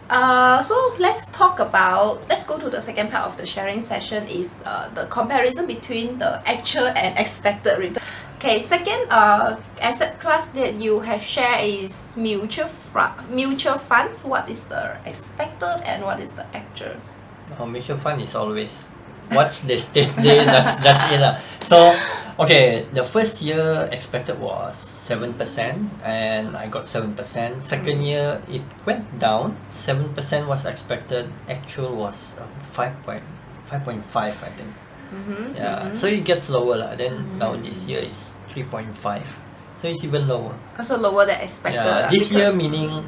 So let's go to the second part of the sharing session is the comparison between the actual and expected return. Okay, second asset class that you have shared is mutual funds. What is the expected and what is the actual? Mutual fund is always what's the state there, that's it. So okay, the first year expected was 7% and I got 7%. Second year it went down, 7% was expected, actual was 5.5 I think. So it gets lower lah. Then now this year is 3.5, so it's even lower. Also lower than expected. This year meaning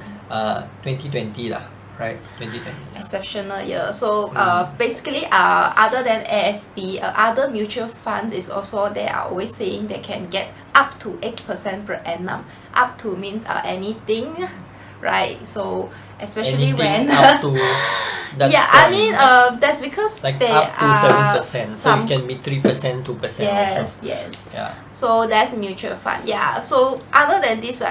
2020 lah, right? 2020. Exceptional year. So basically other than ASB, other mutual funds is also, they are always saying they can get up to 8% per annum. Up to means anything, right? So especially anything when up to that I mean that's because like they up to are 7%, so it can be 3%, 2% yes. Yeah. So that's mutual fund. So other than this,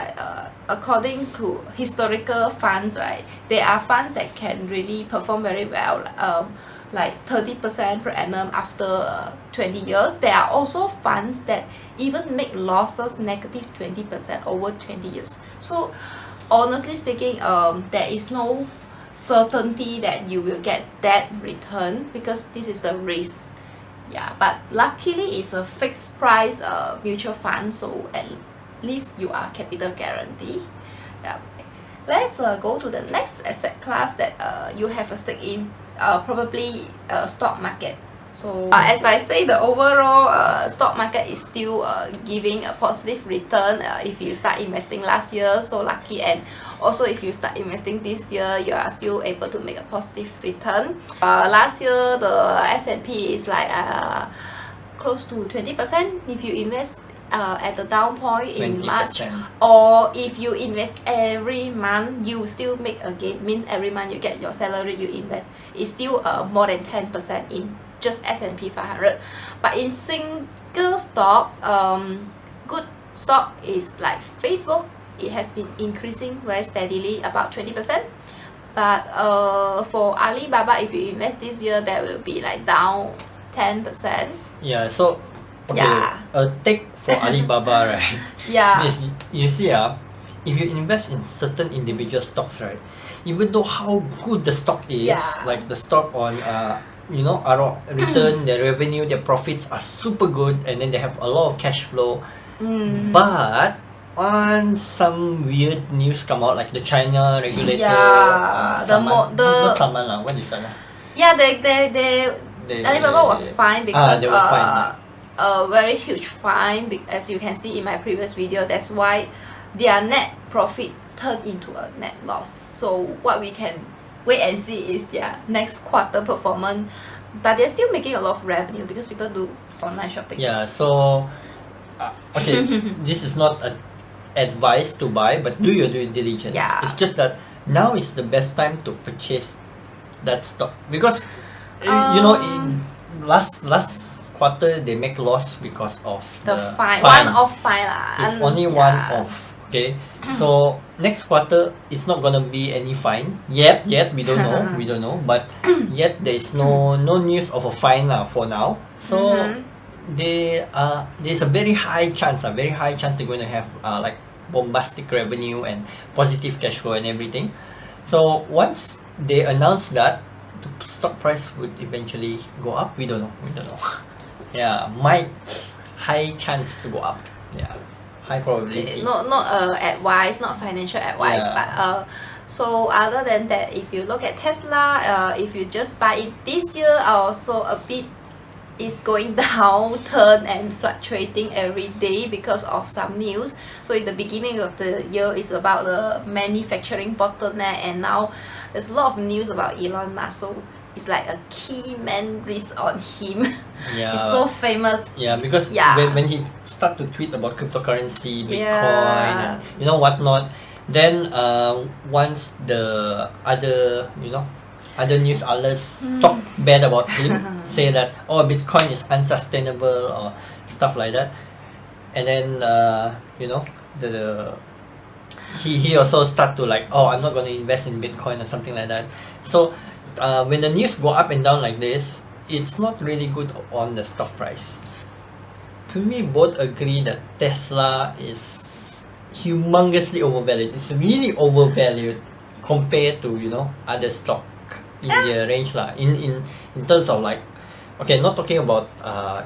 according to historical funds, right, there are funds that can really perform very well, like 30% per annum after 20 years. There are also funds that even make losses negative 20% over 20 years. So honestly speaking, there is no certainty that you will get that return because this is the risk. But luckily it's a fixed price mutual fund, so at least you are capital guarantee. Let's go to the next asset class that you have a stake in, probably stock market. So as I say, the overall stock market is still giving a positive return if you start investing last year, so lucky. And also if you start investing this year, you are still able to make a positive return. Last year the S&P is like close to 20% if you invest at the down point in 20%. March, or if you invest every month, you still make a gain. Means every month you get your salary, you invest, it's still more than 10% in just S&P 500. But in single stocks, good stock is like Facebook. It has been increasing very steadily, about 20%. But for Alibaba, if you invest this year, that will be like down 10%. So okay, a take for Alibaba, right? Is, you see if you invest in certain individual stocks, right, even though how good the stock is, like the stock on return, their revenue, their profits are super good, and then they have a lot of cash flow, but once some weird news come out, like the China regulator, what is that? Alibaba was fined because they were fined. a very huge fine, as you can see in my previous video. That's why their net profit turned into a net loss. So what we can wait and see is their next quarter performance, but they're still making a lot of revenue because people do online shopping. So okay, this is not an advice to buy, but do your due diligence. It's just that now is the best time to purchase that stock because in last quarter they make loss because of the fine. One-off fine it's only one-off. Okay, so next quarter it's not gonna be any fine yet. We don't know. But yet there is no news of a fine for now. So there's a very high chance they're going to have like bombastic revenue and positive cash flow and everything. So once they announce that, the stock price would eventually go up. We don't know. Might high chance to go up. High probability. Not advice, not financial advice, but so other than that, if you look at Tesla, if you just buy it this year, also a bit is going down, turn and fluctuating every day because of some news. So in the beginning of the year is about the manufacturing bottleneck, and now there's a lot of news about Elon Musk. So it's like a key man risk on him. He's so famous. Because when he start to tweet about cryptocurrency, Bitcoin, and whatnot, then once the other news outlets talk bad about him, say that Bitcoin is unsustainable or stuff like that, and then he also start to like, oh, I'm not going to invest in Bitcoin or something like that. So when the news go up and down like this, it's not really good on the stock price. To me, both agree that Tesla is humongously overvalued. It's really overvalued compared to other stock in the range lah. In terms of like, okay, not talking about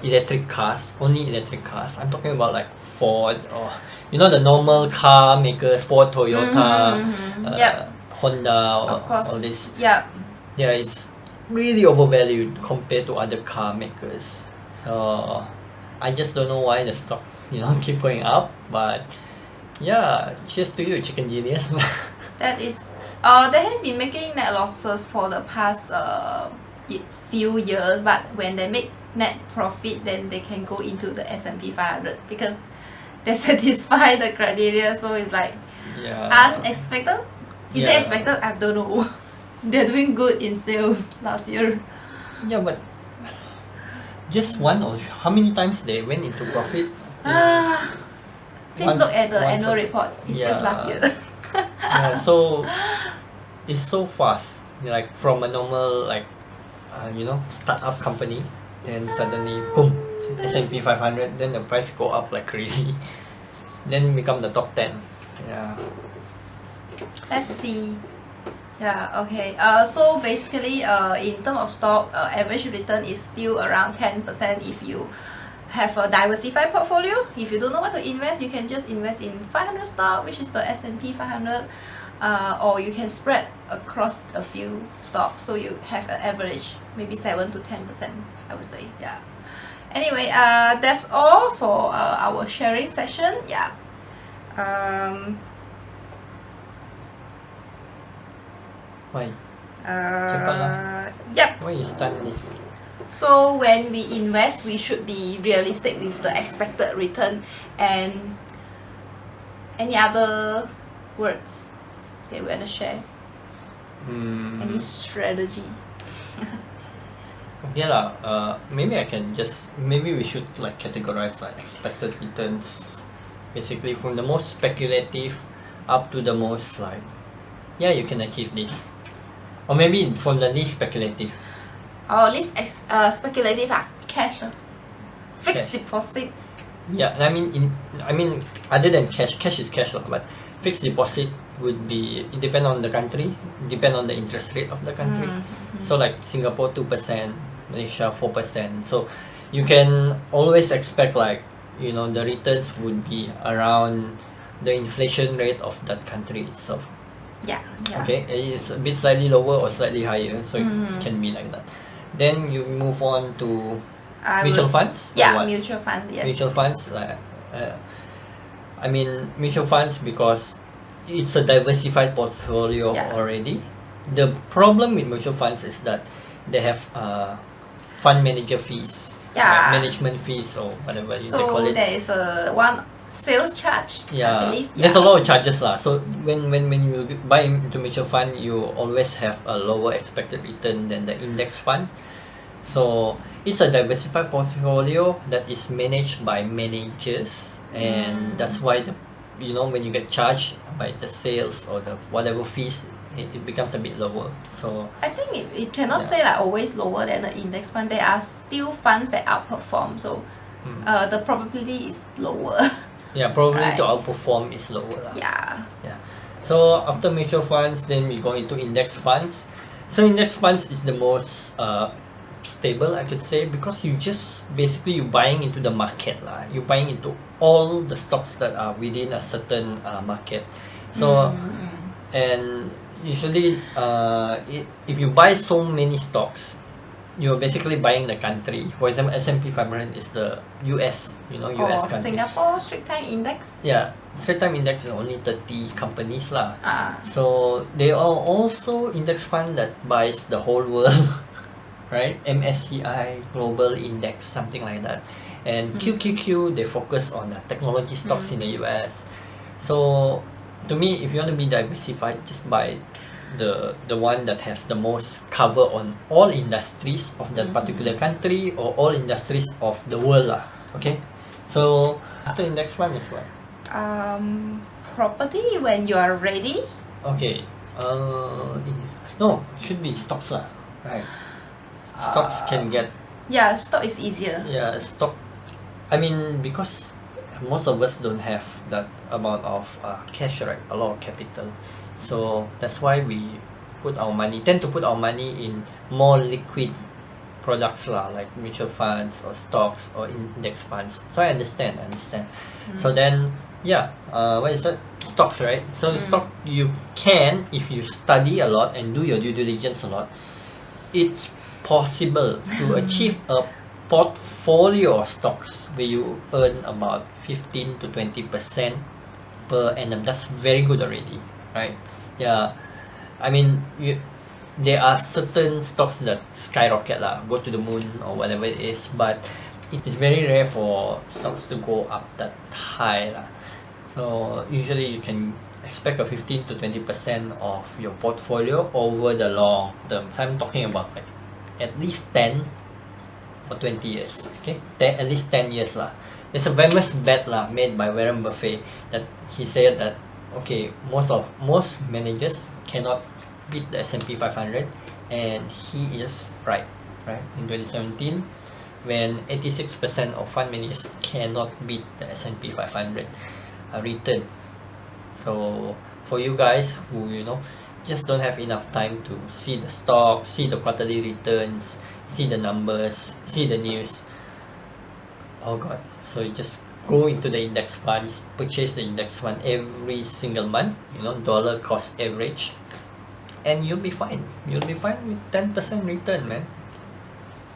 electric cars, only electric cars. I'm talking about like Ford or the normal car makers, Ford, Toyota, Yep. Honda, Of course. all this. Yep. Yeah, it's really overvalued compared to other car makers. I just don't know why the stock keep going up, but yeah, cheers to you, chicken genius. That is, they have been making net losses for the past few years, but when they make net profit, then they can go into the S&P 500 because they satisfy the criteria. So it's like unexpected. Is it expected? I don't know. They're doing good in sales last year. Yeah, but just one or how many times they went into profit? Please look at the annual report. It's just last year. Yeah, so it's so fast. Like from a normal startup company, then suddenly boom, S&P 500. Then the price go up like crazy. Then become the top 10. Yeah. Let's see. Yeah, okay. So basically, in terms of stock, average return is still around 10% if you have a diversified portfolio. If you don't know what to invest, you can just invest in 500 stock, which is the S&P 500, or you can spread across a few stocks, so you have an average maybe 7 to 10%, I would say. Yeah. Anyway, that's all for our sharing session. Yeah. Why? Yep. Why you stun this? So when we invest, we should be realistic with the expected return. And any other words that we want to share? Any strategy? Yeah lah. Maybe we should like categorize like expected returns, basically from the most speculative up to the most like, yeah, you can achieve this. Or maybe from the least speculative. Least speculative cash. Fixed deposit. Yeah, I mean other than cash is cash lah, but fixed deposit would be, it depend on the country, depend on the interest rate of the country. So like Singapore 2%, Malaysia 4%. So you can always expect like the returns would be around the inflation rate of that country itself. Yeah. Okay, it's a bit slightly lower or slightly higher, so it can be like that. Then you move on to mutual funds. Yeah, mutual funds. Yes. Mutual funds, like mutual funds, because it's a diversified portfolio already. The problem with mutual funds is that they have fund manager fees, management fees or whatever they call it. So there is one sales charge, I believe. There's a lot of charges lah. So when you buy into mutual fund, you always have a lower expected return than the index fund. So it's a diversified portfolio that is managed by managers, and that's why when you get charged by the sales or the whatever fees, it becomes a bit lower. So I think it cannot say like always lower than the index fund. There are still funds that outperform, so the probability is lower. Yeah, probability to outperform is lower lah. Yeah. So after mutual funds, then we go into index funds. So index funds is the most stable, I could say, because you just basically you buying into the market lah. You're buying into all the stocks that are within a certain market. So and usually if you buy so many stocks, you're basically buying the country. For example, S&P 500 is the US, US country. Singapore Straits Times Index. Yeah, Straits Times Index is only 30 companies lah. So they are also index fund that buys the whole world, right? MSCI Global Index, something like that. And QQQ, they focus on the technology stocks in the US. So to me, if you want to be diversified, just buy the one that has the most cover on all industries of that particular country or all industries of the world lah. Okay, so after index fund is what? property when you are ready. Okay. No, should be stocks lah. Right. Stocks can get. Yeah, stock is easier. Yeah, stock. I mean, because most of us don't have that amount of cash, right? A lot of capital, so that's why we tend to put our money in more liquid products lah, like mutual funds or stocks or index funds. So I understand. So then, yeah, what is that? Stocks, right? So stock, you can, if you study a lot and do your due diligence a lot, it's possible to achieve a portfolio of stocks where you earn about 15 to 20% per annum. That's very good already, right? Yeah, I mean, there are certain stocks that skyrocket lah, go to the moon or whatever it is, but it's very rare for stocks to go up that high lah. So usually you can expect a 15 to 20% of your portfolio over the long term. So I'm talking about like at least 10 or 20 years. Okay, at least 10 years lah. There's a famous bet lah made by Warren Buffett that he said that okay, most managers cannot beat the S&P 500, and he is right. In 2017, when 86% of fund managers cannot beat the S&P 500 return. So for you guys who just don't have enough time to see the stocks, see the quarterly returns, see the numbers, see the news, oh god, so you just go into the index fund, just purchase the index fund every single month, dollar cost average, and you'll be fine with 10% return, man.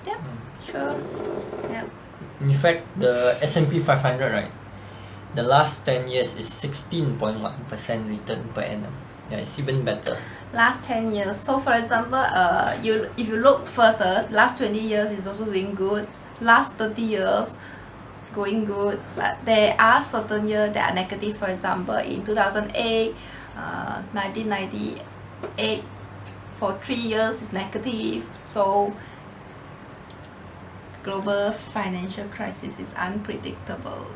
Yeah, sure. Yeah. In fact, the S&P 500, right, the last 10 years is 16.1% return per annum. Yeah, it's even better. Last 10 years. So for example, if you look further, last 20 years is also doing good. Last 30 years going good, but there are certain years that are negative. For example, in 2008, 1998, for 3 years is negative. So global financial crisis is unpredictable.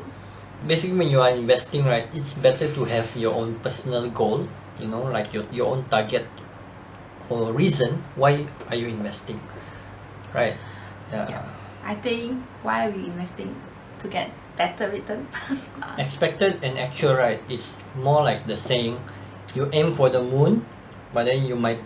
Basically, when you are investing, right, it's better to have your own personal goal, like your own target or reason why are you investing, right? Yeah. I think why are we investing? To get better return. Expected and actual, right, is more like the saying, you aim for the moon, but then you might.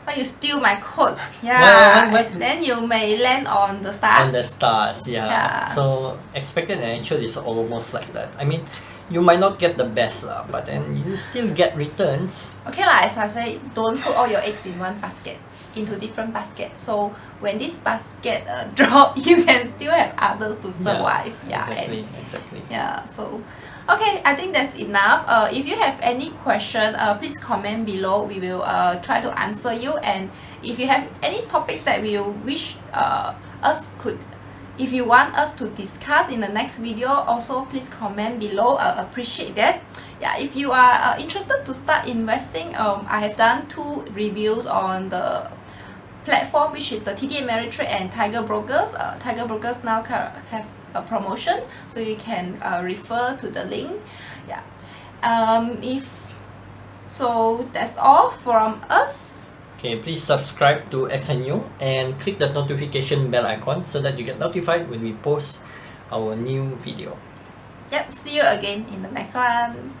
But you steal my quote. Yeah. What? Then you may land on the stars. On the stars, yeah. So expected and actual is almost like that. I mean, you might not get the best lah, but then you still get returns. Okay lah, as I say, don't put all your eggs in one basket, into different baskets. So when this basket drop, you can still have others to survive. Yeah, exactly. Yeah, so okay, I think that's enough. If you have any question, please comment below. We will try to answer you. And if you have any topics that we wish if you want us to discuss in the next video, also please comment below. Appreciate that. Yeah, if you are interested to start investing, I have done 2 reviews on the platform, which is the TD Ameritrade and Tiger Brokers. Tiger Brokers now have a promotion, so you can refer to the link. Yeah. So that's all from us. Okay, please subscribe to XNU and click the notification bell icon so that you get notified when we post our new video. Yep, see you again in the next one.